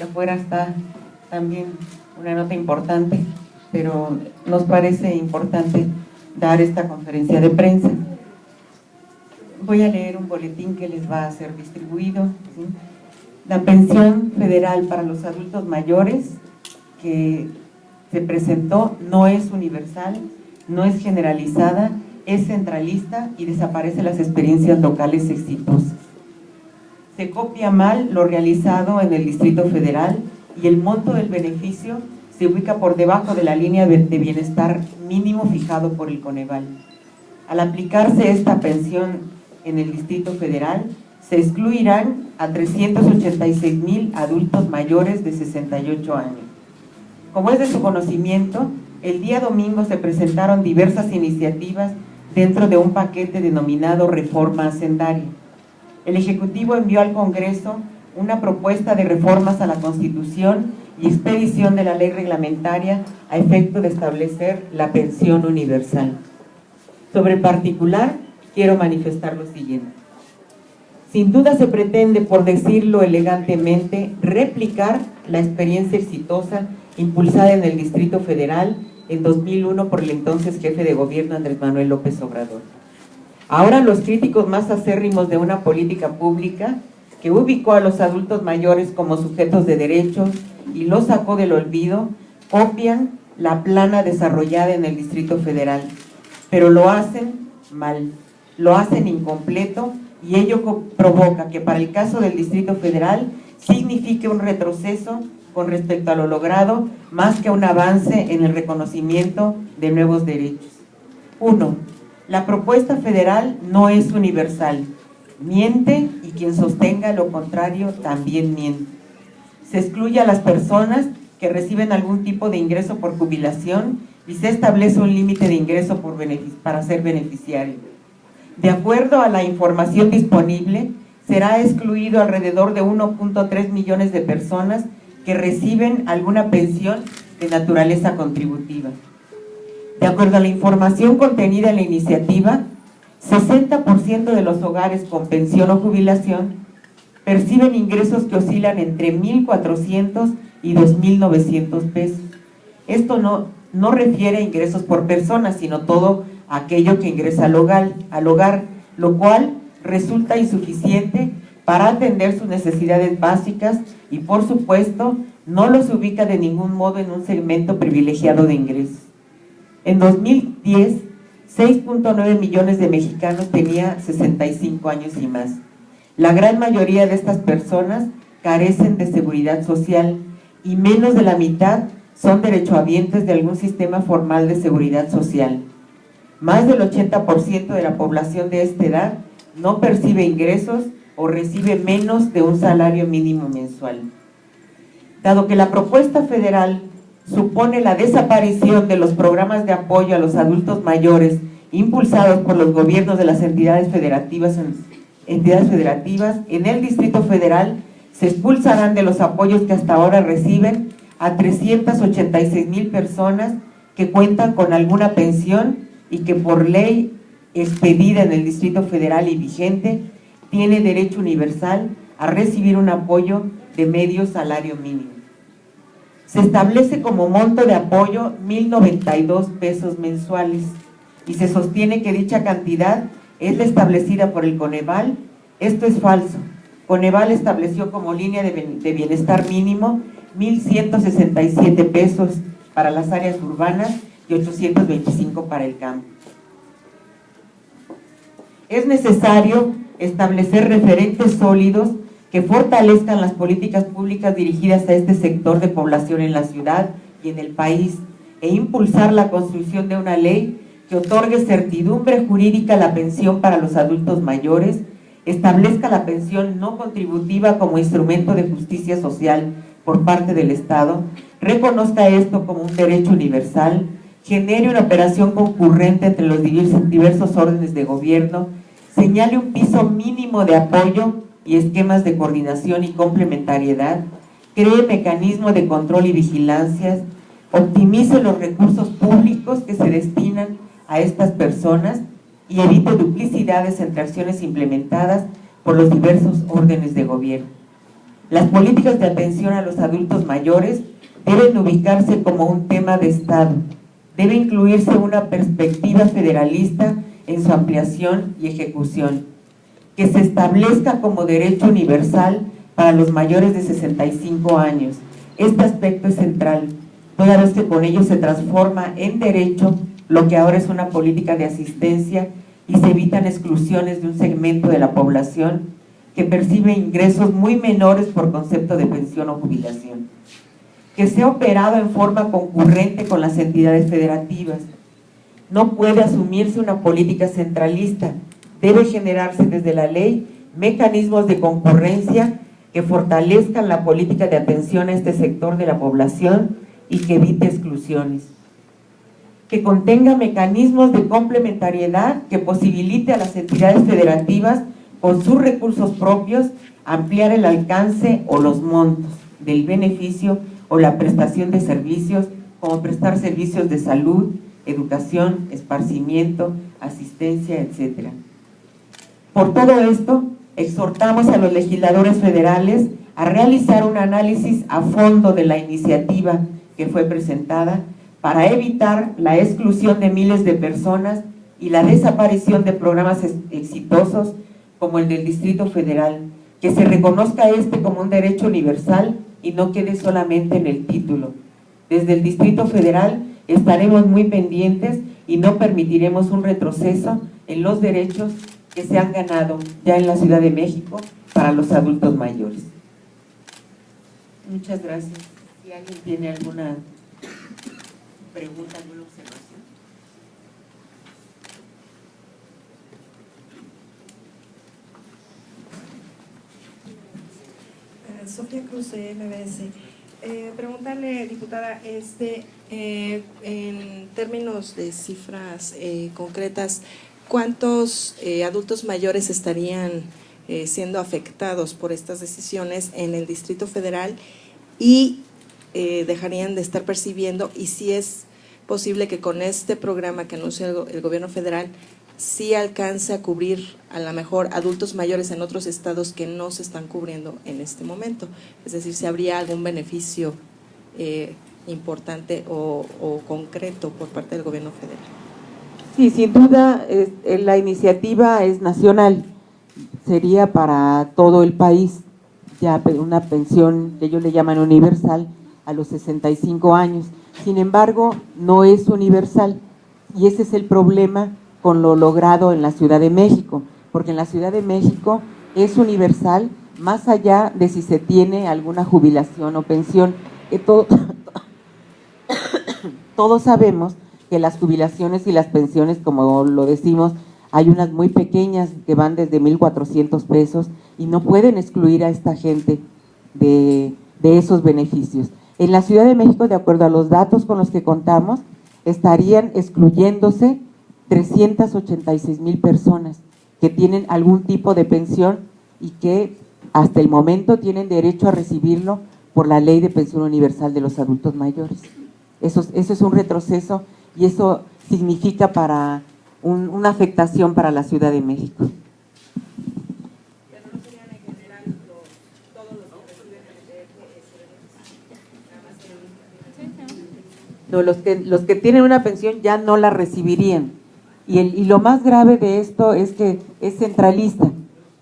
que afuera está también una nota importante, pero nos parece importante dar esta conferencia de prensa. Voy a leer un boletín que les va a ser distribuido, ¿sí? La pensión federal para los adultos mayores que se presentó no es universal, no es generalizada, es centralista y desaparece las experiencias locales exitosas. Se copia mal lo realizado en el Distrito Federal y el monto del beneficio se ubica por debajo de la línea de bienestar mínimo fijado por el Coneval. Al aplicarse esta pensión en el Distrito Federal, se excluirán a 386,000 adultos mayores de 68 años. Como es de su conocimiento, el día domingo se presentaron diversas iniciativas dentro de un paquete denominado Reforma Hacendaria. El Ejecutivo envió al Congreso una propuesta de reformas a la Constitución y expedición de la ley reglamentaria a efecto de establecer la pensión universal. Sobre el particular, quiero manifestar lo siguiente. Sin duda se pretende, por decirlo elegantemente, replicar la experiencia exitosa impulsada en el Distrito Federal en 2001 por el entonces jefe de gobierno Andrés Manuel López Obrador. Ahora los críticos más acérrimos de una política pública que ubicó a los adultos mayores como sujetos de derechos y los sacó del olvido, copian la plana desarrollada en el Distrito Federal, pero lo hacen mal, lo hacen incompleto y ello provoca que para el caso del Distrito Federal signifique un retroceso con respecto a lo logrado, más que un avance en el reconocimiento de nuevos derechos. 1. La propuesta federal no es universal. Miente y quien sostenga lo contrario también miente. Se excluye a las personas que reciben algún tipo de ingreso por jubilación y se establece un límite de ingreso para ser beneficiario. De acuerdo a la información disponible, será excluido alrededor de 1.3 millones de personas que reciben alguna pensión de naturaleza contributiva. De acuerdo a la información contenida en la iniciativa, 60% de los hogares con pensión o jubilación perciben ingresos que oscilan entre 1,400 y 2,900 pesos. Esto no refiere a ingresos por persona, sino todo aquello que ingresa al hogar, lo cual resulta insuficiente para atender sus necesidades básicas y, por supuesto, no los ubica de ningún modo en un segmento privilegiado de ingresos. En 2010, 6.9 millones de mexicanos tenían 65 años y más. La gran mayoría de estas personas carecen de seguridad social y menos de la mitad son derechohabientes de algún sistema formal de seguridad social. Más del 80% de la población de esta edad no percibe ingresos o recibe menos de un salario mínimo mensual. Dado que la propuesta federal supone la desaparición de los programas de apoyo a los adultos mayores impulsados por los gobiernos de las entidades federativas, en el Distrito Federal se expulsarán de los apoyos que hasta ahora reciben a 386,000 personas que cuentan con alguna pensión y que por ley expedida en el Distrito Federal y vigente tiene derecho universal a recibir un apoyo de medio salario mínimo. Se establece como monto de apoyo 1,092 pesos mensuales y se sostiene que dicha cantidad es la establecida por el Coneval. Esto es falso. Coneval estableció como línea de bienestar mínimo 1,167 pesos para las áreas urbanas y 825 para el campo. Es necesario establecer referentes sólidos que fortalezcan las políticas públicas dirigidas a este sector de población en la ciudad y en el país e impulsar la construcción de una ley que otorgue certidumbre jurídica a la pensión para los adultos mayores, establezca la pensión no contributiva como instrumento de justicia social por parte del Estado, reconozca esto como un derecho universal, genere una operación concurrente entre los diversos órdenes de gobierno, señale un piso mínimo de apoyo y esquemas de coordinación y complementariedad, cree mecanismos de control y vigilancias, optimice los recursos públicos que se destinan a estas personas y evite duplicidades entre acciones implementadas por los diversos órdenes de gobierno. Las políticas de atención a los adultos mayores deben ubicarse como un tema de Estado. Debe incluirse una perspectiva federalista en su ampliación y ejecución. Que se establezca como derecho universal para los mayores de 65 años. Este aspecto es central, toda vez que con ello se transforma en derecho lo que ahora es una política de asistencia y se evitan exclusiones de un segmento de la población que percibe ingresos muy menores por concepto de pensión o jubilación. Que sea operado en forma concurrente con las entidades federativas. No puede asumirse una política centralista, debe generarse desde la ley mecanismos de concurrencia que fortalezcan la política de atención a este sector de la población y que evite exclusiones. Que contenga mecanismos de complementariedad que posibilite a las entidades federativas con sus recursos propios ampliar el alcance o los montos del beneficio o la prestación de servicios, como prestar servicios de salud, educación, esparcimiento, asistencia, etc. Por todo esto, exhortamos a los legisladores federales a realizar un análisis a fondo de la iniciativa que fue presentada para evitar la exclusión de miles de personas y la desaparición de programas exitosos como el del Distrito Federal, que se reconozca este como un derecho universal y no quede solamente en el título. Desde el Distrito Federal estaremos muy pendientes y no permitiremos un retroceso en los derechos que se han ganado ya en la Ciudad de México para los adultos mayores. Muchas gracias. Si alguien tiene alguna pregunta, alguna observación. Sofía Cruz de MBS. Preguntarle, diputada, en términos de cifras concretas, ¿cuántos adultos mayores estarían siendo afectados por estas decisiones en el Distrito Federal y dejarían de estar percibiendo? Y si es posible que con este programa que anuncia el gobierno federal sí alcance a cubrir a lo mejor adultos mayores en otros estados que no se están cubriendo en este momento. Es decir, si habría algún beneficio importante o concreto por parte del gobierno federal. Sí, sin duda, la iniciativa es nacional, sería para todo el país, ya una pensión que ellos le llaman universal a los 65 años. Sin embargo, no es universal y ese es el problema con lo logrado en la Ciudad de México, porque en la Ciudad de México es universal más allá de si se tiene alguna jubilación o pensión. Todos sabemos que las jubilaciones y las pensiones, como lo decimos, hay unas muy pequeñas que van desde 1,400 pesos y no pueden excluir a esta gente de esos beneficios. En la Ciudad de México, de acuerdo a los datos con los que contamos, estarían excluyéndose 386,000 personas que tienen algún tipo de pensión y que hasta el momento tienen derecho a recibirlo por la Ley de Pensión Universal de los Adultos Mayores. Eso es un retroceso y eso significa para una afectación para la Ciudad de México. Pero no serían en general todos los que reciben el No, los que tienen una pensión ya no la recibirían. Y lo más grave de esto es que es centralista,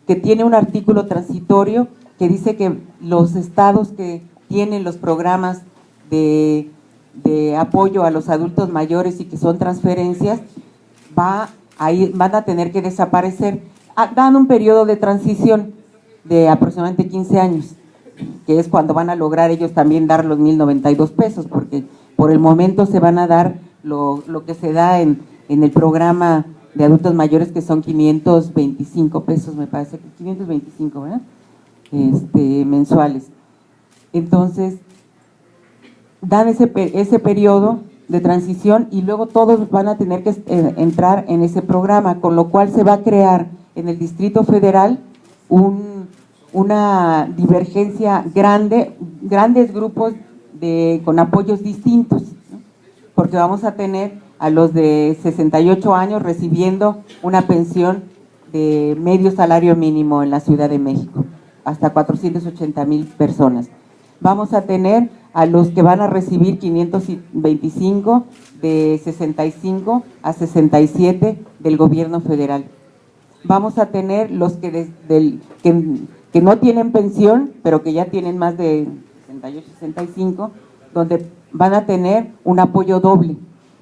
que tiene un artículo transitorio que dice que los estados que tienen los programas de apoyo a los adultos mayores y que son transferencias, van a tener que desaparecer. Dan un periodo de transición de aproximadamente 15 años, que es cuando van a lograr ellos también dar los 1,092 pesos, porque por el momento se van a dar lo que se da en el programa de adultos mayores, que son 525 pesos, me parece que 525, ¿verdad? Mensuales. Entonces, dan ese periodo de transición y luego todos van a tener que entrar en ese programa, con lo cual se va a crear en el Distrito Federal una divergencia grande, grandes grupos con apoyos distintos, ¿no? Porque vamos a tener a los de 68 años recibiendo una pensión de medio salario mínimo en la Ciudad de México, hasta 480,000 personas. Vamos a tener a los que van a recibir 525 de 65 a 67 del gobierno federal. Vamos a tener los que no tienen pensión, pero que ya tienen más de 68, 65, donde van a tener un apoyo doble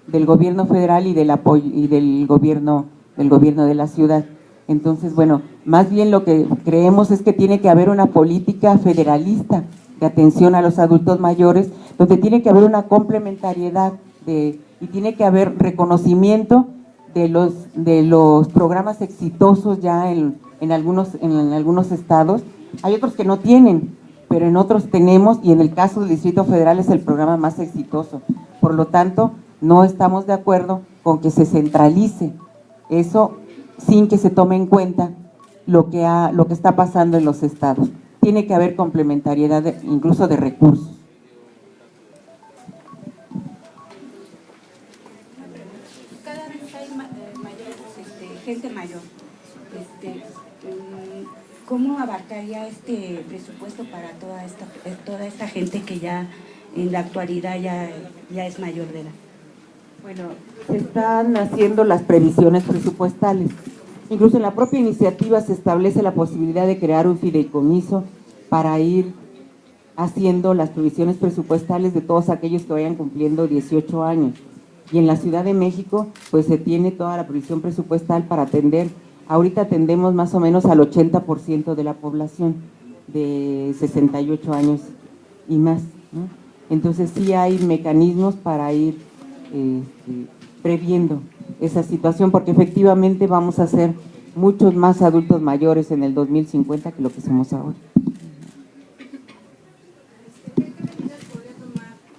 del gobierno federal y del apoyo y del gobierno de la ciudad. Entonces, bueno, más bien lo que creemos es que tiene que haber una política federalista de atención a los adultos mayores, donde tiene que haber una complementariedad y tiene que haber reconocimiento de los programas exitosos ya en algunos estados. Hay otros que no tienen, pero en otros tenemos, y en el caso del Distrito Federal es el programa más exitoso. Por lo tanto, no estamos de acuerdo con que se centralice eso sin que se tome en cuenta lo que está pasando en los estados. Tiene que haber complementariedad incluso de recursos. Cada vez hay gente mayor. ¿Cómo abarcaría este presupuesto para toda esta gente que ya en la actualidad ya es mayor de edad? Bueno, se están haciendo las previsiones presupuestales. Incluso en la propia iniciativa se establece la posibilidad de crear un fideicomiso para ir haciendo las previsiones presupuestales de todos aquellos que vayan cumpliendo 18 años. Y en la Ciudad de México, pues se tiene toda la previsión presupuestal para atender. Ahorita atendemos más o menos al 80% de la población de 68 años y más, ¿no? Entonces sí hay mecanismos para ir previendo esa situación, porque efectivamente vamos a ser muchos más adultos mayores en el 2050 que lo que somos ahora.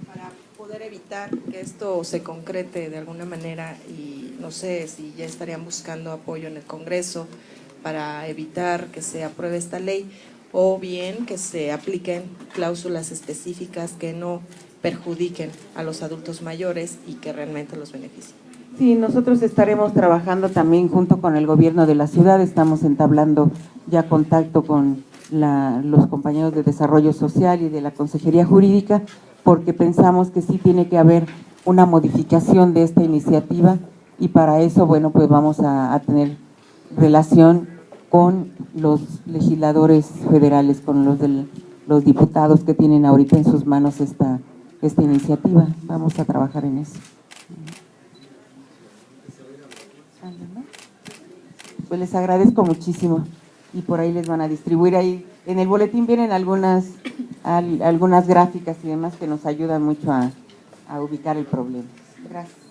Para poder evitar que esto se concrete de alguna manera, y no sé si ya estarían buscando apoyo en el Congreso para evitar que se apruebe esta ley, o bien que se apliquen cláusulas específicas que no perjudiquen a los adultos mayores y que realmente los beneficien. Sí, nosotros estaremos trabajando también junto con el gobierno de la ciudad, estamos entablando ya contacto con los compañeros de Desarrollo Social y de la Consejería Jurídica, porque pensamos que sí tiene que haber una modificación de esta iniciativa, y para eso, bueno, pues vamos a tener relación con los legisladores federales, con los diputados que tienen ahorita en sus manos esta iniciativa. Vamos a trabajar en eso. Pues les agradezco muchísimo, y por ahí les van a distribuir. Ahí en el boletín vienen algunas gráficas y demás que nos ayudan mucho a ubicar el problema. Gracias.